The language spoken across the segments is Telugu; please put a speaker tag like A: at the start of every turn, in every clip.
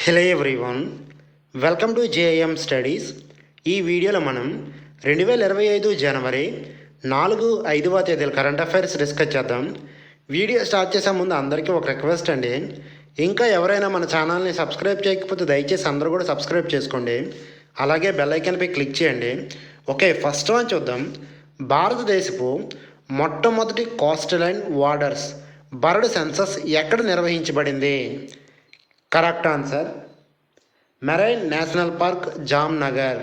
A: Hello everyone, welcome to JM studies. ఈ వీడియోలో మనం 2025 జనవరి 4-5వ తేదీల కరెంట్ అఫైర్స్ డిస్కస్ చేద్దాం. వీడియో స్టార్ట్ చేసే ముందు అందరికీ ఒక రిక్వెస్ట్ అండి. ఇంకా ఎవరైనా మన ఛానల్ని సబ్స్క్రైబ్ చేయకపోతే దయచేసి అందరూ కూడా సబ్స్క్రైబ్ చేసుకోండి. అలాగే బెల్ ఐకాన్పై క్లిక్ చేయండి. ఓకే, ఫస్ట్ వన్ చూద్దాం. భారతదేశపు మొట్టమొదటి కోస్టలైన్ వాటర్స్ బర్డ్ సెన్సస్ ఎక్కడ నిర్వహించబడింది? Correct answer marine national park, Jamnagar.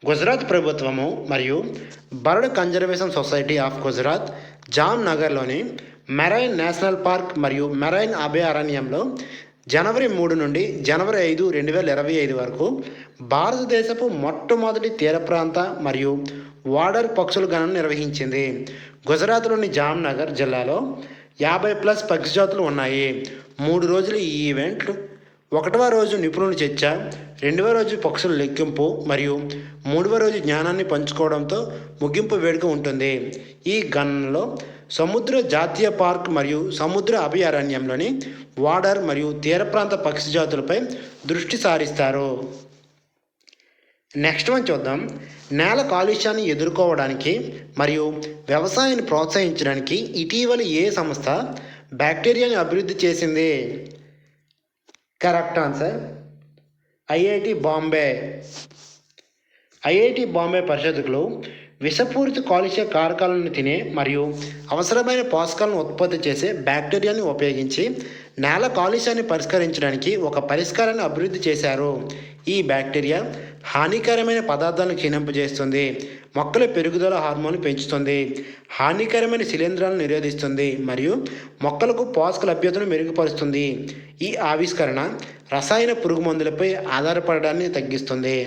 A: Gujarat ప్రభుత్వము మరియు bird conservation society of Gujarat జామ్నగర్లోని మెరైన్ నేషనల్ పార్క్ మరియు మెరైన్ అభయారణ్యంలో జనవరి 3 నుండి జనవరి 5, 2025 వరకు భారతదేశపు మొట్టమొదటి తీర ప్రాంత మరియు వాటర్ పక్షుల గణన నిర్వహించింది. గుజరాత్లోని జామ్నగర్ జిల్లాలో 50+ పక్షి జాతులు ఉన్నాయి. 3 రోజులు ఈ ఈవెంట్. 1వ రోజు నిపుణుల చర్చ, 2వ రోజు పక్షుల లెక్కింపు మరియు 3వ రోజు జ్ఞానాన్ని పంచుకోవడంతో ముగింపు వేడుక ఉంటుంది. ఈ గణనలో సముద్ర జాతీయ పార్క్ మరియు సముద్ర అభయారణ్యంలోని వాటర్ మరియు తీర ప్రాంత పక్షి జాతులపై దృష్టి సారిస్తారు. నెక్స్ట్ వన్ చూద్దాం. నేల కాలుష్యాన్ని ఎదుర్కోవడానికి మరియు వ్యవసాయాన్ని ప్రోత్సహించడానికి ఇటీవల ఏ సంస్థ బ్యాక్టీరియాని అభివృద్ధి చేసింది? Correct answer IIT Bombay. IIT Bombay పరిశోధకులు విషపూరిత కాలుష్య కారకాలను తినే మరియు అవసరమైన పోషకాలను ఉత్పత్తి చేసే బ్యాక్టీరియాని ఉపయోగించి నేల కాలుష్యాన్ని పరిష్కరించడానికి ఒక పరిష్కారాన్ని అభివృద్ధి చేశారు. ఈ బ్యాక్టీరియా హానికరమైన పదార్థాలను క్షీణింపజేస్తుంది, మొక్కల పెరుగుదల హార్మోన్లు పెంచుతుంది, హానికరమైన శిలీంధ్రాలను నిరోధిస్తుంది మరియు మొక్కలకు పోషక లభ్యతను మెరుగుపరుస్తుంది. ఈ ఆవిష్కరణ రసాయన పురుగు మందులపై ఆధారపడడాన్ని తగ్గిస్తుంది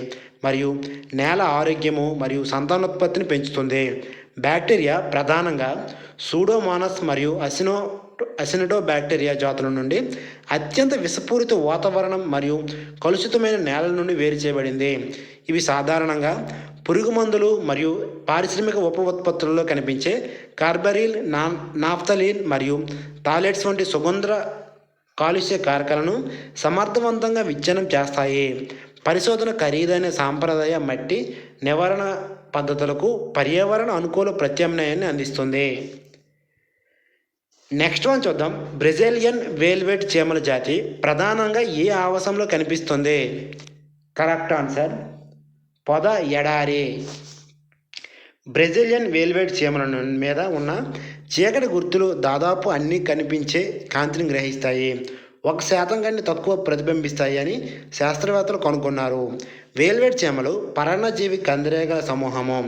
A: మరియు నేల ఆరోగ్యము మరియు సంతానోత్పత్తిని పెంచుతుంది. బ్యాక్టీరియా ప్రధానంగా సూడోమోనాస్ మరియు అసినటో బ్యాక్టీరియా జాతుల నుండి అత్యంత విషపూరిత వాతావరణం మరియు కలుషితమైన నేలల నుండి వేరు చేయబడింది. ఇవి సాధారణంగా పురుగు మందులు మరియు పారిశ్రామిక ఉప ఉత్పత్తులలో కనిపించే కార్బరిల్, నాఫ్థలిన్ మరియు టాయిలెట్స్ వంటి సుగంధ కాలుష్య కారకాలను సమర్థవంతంగా విచ్ఛిన్నం చేస్తాయి. పరిశోధన ఖరీదైన సాంప్రదాయ మట్టి నివారణ పద్ధతులకు పర్యావరణ అనుకూల ప్రత్యామ్నాయాన్ని అందిస్తుంది. నెక్స్ట్ వన్ చూద్దాం. బ్రెజిలియన్ వేల్వెట్ చీమల జాతి ప్రధానంగా ఏ ఆవాసంలో కనిపిస్తుంది? కరెక్ట్ ఆన్సర్ పొద ఎడారి. బ్రెజిలియన్ వేల్వెట్ చీమల మీద ఉన్న చీకటి గుర్తులు దాదాపు అన్నీ కనిపించే కాంతిని గ్రహిస్తాయి, 1% కంటే తక్కువ ప్రతిబింబిస్తాయి అని శాస్త్రవేత్తలు కనుగొన్నారు. వేల్వెట్ చీమలు పరాన్నజీవి కందిరీగల సమూహము.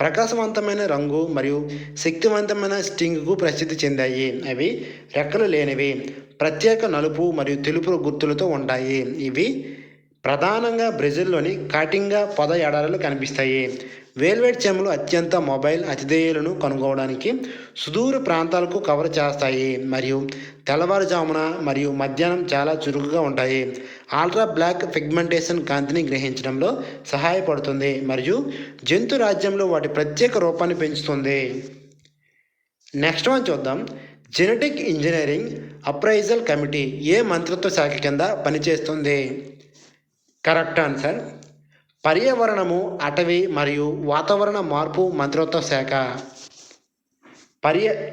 A: ప్రకాశవంతమైన రంగు మరియు శక్తివంతమైన స్టింగ్కు ప్రసిద్ధి చెందాయి. అవి రెక్కలు లేనివి, ప్రత్యేక నలుపు మరియు తెలుపు గుర్తులతో ఉంటాయి. ఇవి ప్రధానంగా బ్రెజిల్లోని కాటింగా పొద ఎడారులు కనిపిస్తాయి. వేల్వెట్ చీమలు అత్యంత మొబైల్ అతిథేయులను కనుగొనడానికి సుదూర ప్రాంతాలకు కవర్ చేస్తాయి మరియు తెల్లవారుజామున మరియు మధ్యాహ్నం చాలా చురుకుగా ఉంటాయి. అల్ట్రా బ్లాక్ పిగ్మెంటేషన్ కాంతిని గ్రహించడంలో సహాయపడుతుంది మరియు జంతు రాజ్యంలో వాటి ప్రత్యేక రూపాన్ని పెంచుతుంది. నెక్స్ట్ వన్ చూద్దాం. జెనెటిక్ ఇంజనీరింగ్ అప్రైజల్ కమిటీ ఏ మంత్రిత్వ శాఖ కింద పనిచేస్తుంది? కరెక్ట్ ఆన్సర్ పర్యావరణము, అటవీ మరియు వాతావరణ మార్పు మంత్రిత్వ శాఖ.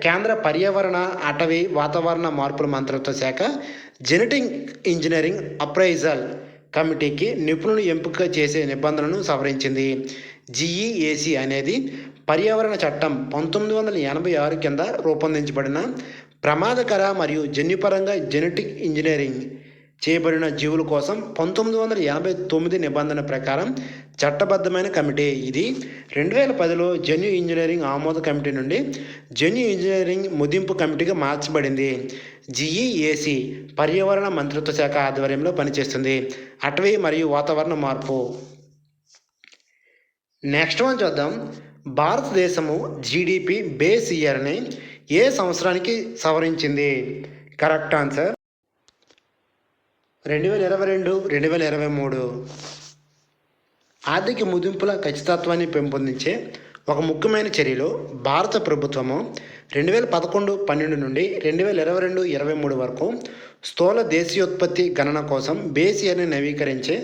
A: కేంద్ర పర్యావరణ, అటవీ, వాతావరణ మార్పుల మంత్రిత్వ శాఖ జెనెటిక్ ఇంజనీరింగ్ అప్రైజల్ కమిటీకి నిపుణులు ఎంపిక చేసే నిబంధనలను సవరించింది. జిఈఏసి అనేది పర్యావరణ చట్టం 1986 కింద రూపొందించబడిన ప్రమాదకర మరియు జన్యుపరంగా జెనెటిక్ ఇంజనీరింగ్ చేయబడిన జీవుల కోసం 1989 నిబంధన ప్రకారం చట్టబద్ధమైన కమిటీ. ఇది 2010లో జన్యు ఇంజనీరింగ్ ఆమోద కమిటీ నుండి జన్యు ఇంజనీరింగ్ ముదింపు కమిటీగా మార్చబడింది. జిఈఏసి పర్యావరణ మంత్రిత్వ శాఖ ఆధ్వర్యంలో పనిచేస్తుంది. అటవీ మరియు వాతావరణ మార్పు. నెక్స్ట్ వన్ చూద్దాం. భారతదేశము జీడిపి బేస్ ఇయర్ని ఏ సంవత్సరానికి సవరించింది? Correct answer 2022, 2023. ఆర్థిక ముదింపుల ఖచ్చితత్వాన్ని పెంపొందించే ఒక ముఖ్యమైన చర్యలో భారత ప్రభుత్వము 2011-12 నుండి 2022-23 వరకు స్థూల దేశీయోత్పత్తి గణన కోసం బేస్ ఇయర్ని నవీకరించే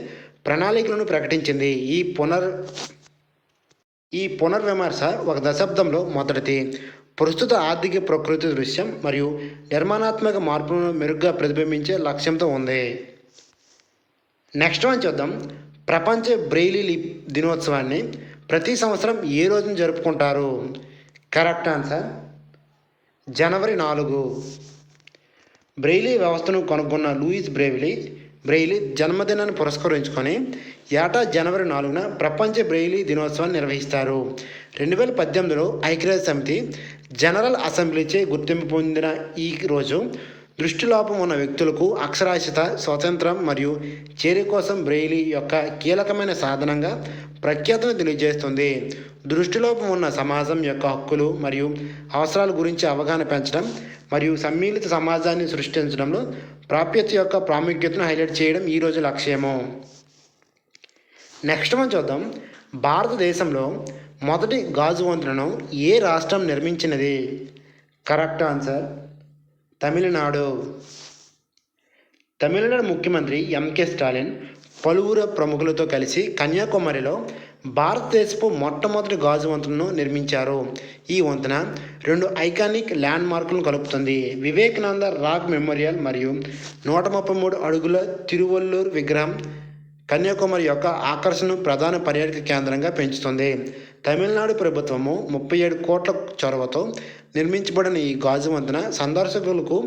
A: ప్రణాళికలను ప్రకటించింది. ఈ పునర్విమర్శ ఒక దశాబ్దంలో మొదటిది. ప్రస్తుత ఆర్థిక ప్రకృతి దృశ్యం మరియు నిర్మాణాత్మక మార్పులను మెరుగ్గా ప్రతిబింబించే లక్ష్యంతో ఉంది. నెక్స్ట్ వన్ చూద్దాం. ప్రపంచ బ్రెయిలీ లిప్ దినోత్సవాన్ని ప్రతి సంవత్సరం ఏ రోజున జరుపుకుంటారు? కరెక్ట్ ఆన్సర్ జనవరి 4. బ్రెయిలీ వ్యవస్థను కనుగొన్న లూయిస్ బ్రెయిలీ జన్మదినాన్ని పురస్కరించుకొని ఏటా జనవరి 4న ప్రపంచ బ్రెయిలీ దినోత్సవాన్ని నిర్వహిస్తారు. 2018లో ఐక్యరాజ్య సమితి జనరల్ అసెంబ్లీచే గుర్తింపు పొందిన ఈ రోజు దృష్టిలోపం ఉన్న వ్యక్తులకు అక్షరాస్యత, స్వాతంత్రం మరియు చేరిక కోసం బ్రెయిలీ యొక్క కీలకమైన సాధనంగా ప్రఖ్యాతను తెలియజేస్తుంది. దృష్టిలోపం ఉన్న సమాజం యొక్క హక్కులు మరియు అవసరాల గురించి అవగాహన పెంచడం మరియు సమ్మిళిత సమాజాన్ని సృష్టించడంలో ప్రాప్యత యొక్క ప్రాముఖ్యతను హైలైట్ చేయడం ఈరోజు లక్ష్యము. నెక్స్ట్ మనం చూద్దాం. భారతదేశంలో మొదటి గాజు వంతెనను ఏ రాష్ట్రం నిర్మించినది? Correct answer Tamil Nadu. తమిళనాడు ముఖ్యమంత్రి ఎంకే స్టాలిన్ పలువురు ప్రముఖులతో కలిసి కన్యాకుమారిలో భారతదేశపు మొట్టమొదటి గాజు వంతెనను నిర్మించారు. ఈ వంతెన 2 ఐకానిక్ ల్యాండ్ మార్కులను కలుపుతుంది. వివేకానంద రాక్ మెమోరియల్ మరియు 133 అడుగుల తిరువల్లూర్ విగ్రహం కన్యాకుమారి యొక్క ఆకర్షణను ప్రధాన పర్యాటక కేంద్రంగా పెంచుతుంది. తమిళనాడు ప్రభుత్వము 37 కోట్ల చొరవతో నిర్మించబడిన ఈ గాజు వంతెన సందర్శకులకు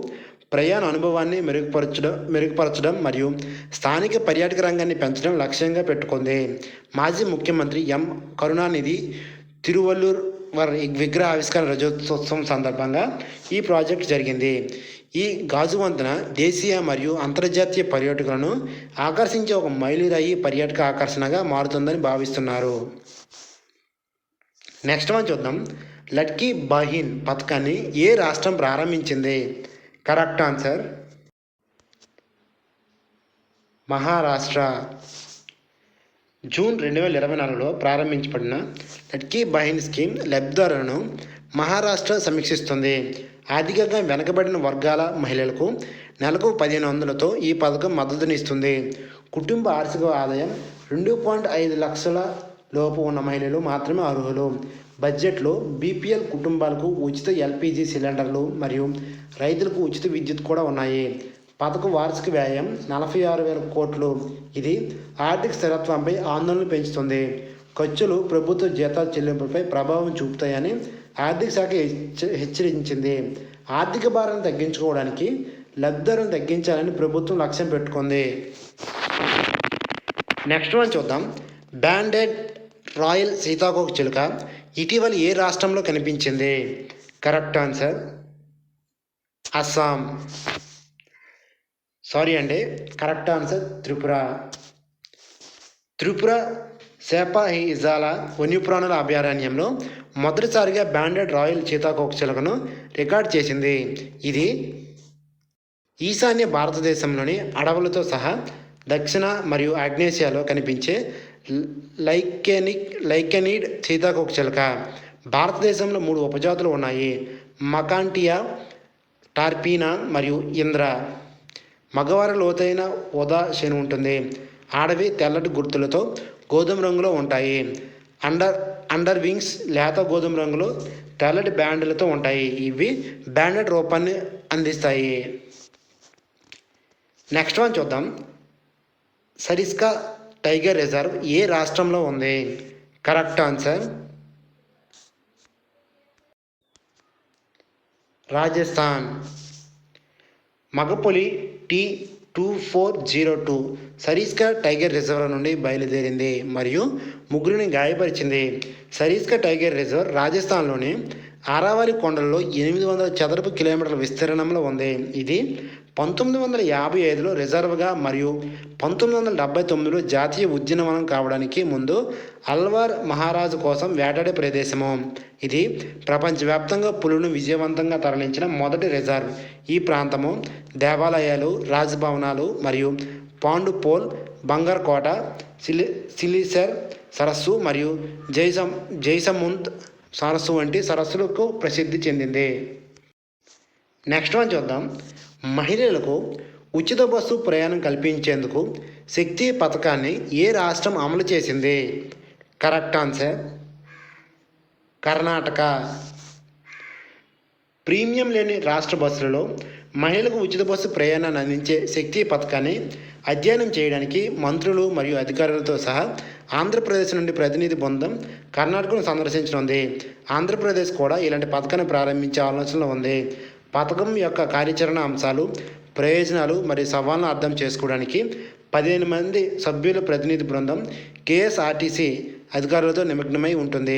A: ప్రయాణ అనుభవాన్ని మెరుగుపరచడం మరియు స్థానిక పర్యాటక రంగాన్ని పెంచడం లక్ష్యంగా పెట్టుకుంది. మాజీ ముఖ్యమంత్రి ఎం కరుణానిధి తిరువల్లూర్ విగ్రహ ఆవిష్కరణ రజతోత్సవం సందర్భంగా ఈ ప్రాజెక్టు జరిగింది. ఈ గాజు వంతెన దేశీయ మరియు అంతర్జాతీయ పర్యాటకులను ఆకర్షించే ఒక మైలురాయి పర్యాటక ఆకర్షణగా మారుతుందని భావిస్తున్నారు. నెక్స్ట్ మనం చూద్దాం. లడ్కీ బహీన్ పథకాన్ని ఏ రాష్ట్రం ప్రారంభించింది? Correct answer Maharashtra. జూన్ 2024లో ప్రారంభించబడిన లడ్కీ బహీన్ స్కీమ్ లబ్ధిదారులను మహారాష్ట్ర సమీక్షిస్తుంది. ఆర్థికంగా వెనుకబడిన వర్గాల మహిళలకు నెలకు 1500తో ఈ పథకం మద్దతునిస్తుంది. కుటుంబ ఆర్థిక ఆదాయం 2.5 లక్షల లోపు ఉన్న మహిళలు మాత్రమే అర్హులు. బడ్జెట్లో బీపీఎల్ కుటుంబాలకు ఉచిత ఎల్పీజీ సిలిండర్లు మరియు రైతులకు ఉచిత విద్యుత్ కూడా ఉన్నాయి. పథకం వార్షిక వ్యయం 46,000 కోట్లు. ఇది ఆర్థిక స్థిరత్వంపై ఆందోళన పెంచుతుంది. ఖర్చులు ప్రభుత్వ జీతాల చెల్లింపులపై ప్రభావం చూపుతాయని ఆర్థిక శాఖ హెచ్చరించింది. ఆర్థిక భారాన్ని తగ్గించుకోవడానికి లబ్ధిదారులను తగ్గించాలని ప్రభుత్వం లక్ష్యం పెట్టుకుంది. నెక్స్ట్ వన్ చూద్దాం. బ్యాండెడ్ రాయల్ సీతాకోక చిలుక ఇటీవల ఏ రాష్ట్రంలో కనిపించింది? Correct answer Assam. Correct answer Tripura Sepahijala వన్యప్రాణుల అభయారణ్యంలో మొదటిసారిగా బ్యాండెడ్ రాయల్ సీతాకోక చిలుకను రికార్డ్ చేసింది. ఇది ఈశాన్య భారతదేశంలోని అడవులతో సహా దక్షిణ మరియు ఆగ్నేసియాలో కనిపించే లైకెనిడ్ సీతాకోక చిలుక. భారతదేశంలో 3 ఉపజాతులు ఉన్నాయి: మకాంటియా, టార్పీనా మరియు ఇంద్ర. మగవారి లోతైన ఊదా శేను ఉంటుంది. ఆడవి తెల్లటి గుర్తులతో గోధుమ రంగులో ఉంటాయి. అండర్ వింగ్స్ లేత గోధుమ రంగులో తెల్లటి బ్యాండ్లతో ఉంటాయి. ఇవి బ్యాండెడ్ రూపాన్ని అందిస్తాయి. నెక్స్ట్ వన్ చూద్దాం. సరిస్కా టైగర్ రిజర్వ్ ఏ రాష్ట్రంలో ఉంది? Correct answer Rajasthan. మగపులి T2402 సరిస్కా టైగర్ రిజర్వ్ నుండి బయలుదేరింది మరియు 3 గాయపరిచింది. సరిస్కా టైగర్ రిజర్వ్ రాజస్థాన్లోని ఆరావళి కొండలలో 800 చదరపు కిలోమీటర్ల విస్తీర్ణంలో ఉంది. ఇది 1955లో రిజర్వ్గా మరియు 1979లో జాతీయ ఉద్యానవనం కావడానికి ముందు అల్వార్ మహారాజు కోసం వేటాడే ప్రదేశము. ఇది ప్రపంచవ్యాప్తంగా పులులను విజయవంతంగా తరలించిన మొదటి రిజర్వ్. ఈ ప్రాంతము దేవాలయాలు, రాజభవనాలు మరియు పాండుపోల్, బంగర్ కోట, సిలిసర్ సరస్సు మరియు జైసముంద్ సరస్సు వంటి సరస్సులకు ప్రసిద్ధి చెందింది. నెక్స్ట్ వన్ చూద్దాం. మహిళలకు ఉచిత బస్సు ప్రయాణం కల్పించేందుకు శక్తి పథకాన్ని ఏ రాష్ట్రం అమలు చేసింది? Correct answer Karnataka. ప్రీమియం లేని రాష్ట్ర బస్సులలో మహిళలకు ఉచిత బస్సు ప్రయాణాన్ని అందించే శక్తి పథకాన్ని అధ్యయనం చేయడానికి మంత్రులు మరియు అధికారులతో సహా ఆంధ్రప్రదేశ్ నుండి ప్రతినిధి బృందం కర్ణాటకను సందర్శించనుంది. ఆంధ్రప్రదేశ్ కూడా ఇలాంటి పథకాన్ని ప్రారంభించే ఆలోచనలో ఉంది. పథకం యొక్క కార్యాచరణ అంశాలు, ప్రయోజనాలు మరియు సవాళ్ళను అర్థం చేసుకోవడానికి 15 మంది సభ్యుల ప్రతినిధి బృందం కేఎస్ఆర్టీసీ అధికారులతో నిమగ్నమై ఉంటుంది.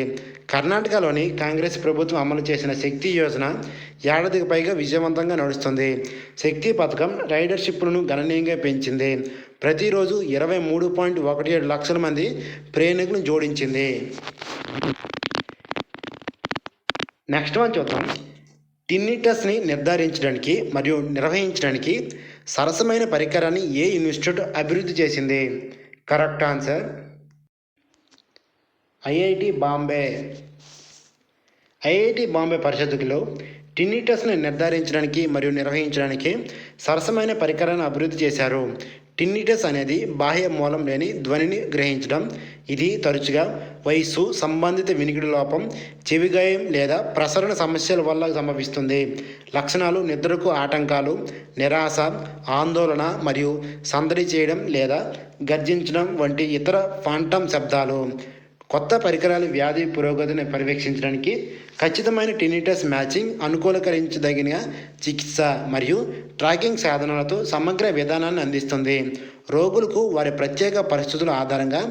A: కర్ణాటకలోని కాంగ్రెస్ ప్రభుత్వం అమలు చేసిన శక్తి యోజన ఏడాదికి పైగా విజయవంతంగా నడుస్తుంది. శక్తి పథకం రైడర్షిప్లను గణనీయంగా పెంచింది. ప్రతిరోజు 23.17 లక్షల మంది ప్రయాణికులను జోడించింది. నెక్స్ట్ వన్ చూద్దాం. టిన్నిటస్ని నిర్ధారించడానికి మరియు నిర్వహించడానికి సరసమైన పరికరాన్ని ఏ ఇన్స్టిట్యూట్ అభివృద్ధి చేసింది? Correct answer IIT Bombay. IIT Bombay పరిషత్తులో టిన్నిటస్ని నిర్ధారించడానికి మరియు నిర్వహించడానికి సరసమైన పరికరాన్ని అభివృద్ధి చేశారు. టిన్నిటస్ అనేది బాహ్య మూలం లేని ధ్వనిని గ్రహించడం. ఇది తరచుగా వయస్సు, సంబంధిత వినికిడి లోపం, చెవిగాయం లేదా ప్రసరణ సమస్యల వల్ల సంభవిస్తుంది. లక్షణాలు: నిద్రకు ఆటంకాలు, నిరాశ, ఆందోళన మరియు సందడి చేయడం లేదా గర్జించడం వంటి ఇతర ఫాంటమ్ శబ్దాలు. కొత్త పరికరాల వ్యాధి పురోగతిని పర్యవేక్షించడానికి ఖచ్చితమైన టిన్నిటస్ మ్యాచింగ్, అనుకూలీకరించదగిన చికిత్స మరియు ట్రాకింగ్ సాధనాలతో సమగ్ర విధానాన్ని అందిస్తుంది. రోగులకు వారి ప్రత్యేక పరిస్థితుల ఆధారంగా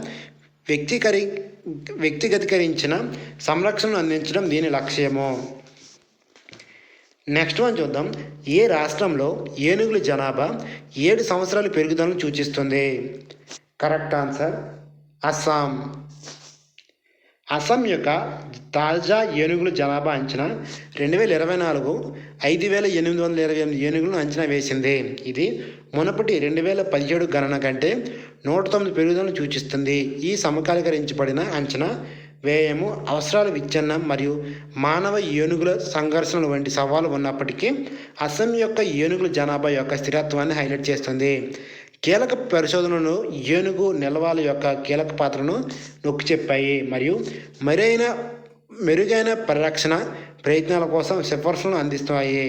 A: వ్యక్తిగతీకరించిన సంరక్షణను అందించడం దీని లక్ష్యము. నెక్స్ట్ వన్ చూద్దాం. ఏ రాష్ట్రంలో ఏనుగుల జనాభా 7 సంవత్సరాల పెరుగుదలను సూచిస్తుంది? Correct answer Assam. అస్సాం యొక్క తాజా ఏనుగుల జనాభా అంచనా 2024 5,828 ఏనుగులను అంచనా వేసింది. ఇది మునుపటి 2017 గణన కంటే 109 పెరుగుదలను సూచిస్తుంది. ఈ సమకాలీకరించబడిన అంచనా వ్యయము, అవసరాల విచ్ఛిన్నం మరియు మానవ ఏనుగుల సంఘర్షణలు వంటి సవాలు ఉన్నప్పటికీ అస్సాం యొక్క ఏనుగుల జనాభా యొక్క స్థిరత్వాన్ని హైలైట్ చేస్తుంది. కీలక పరిశోధనలు ఏనుగు నిల్వల యొక్క కీలక పాత్రను నొక్కి చెప్పాయి మరియు మెరుగైన పరిరక్షణ ప్రయత్నాల కోసం సిఫార్సులను అందిస్తాయి.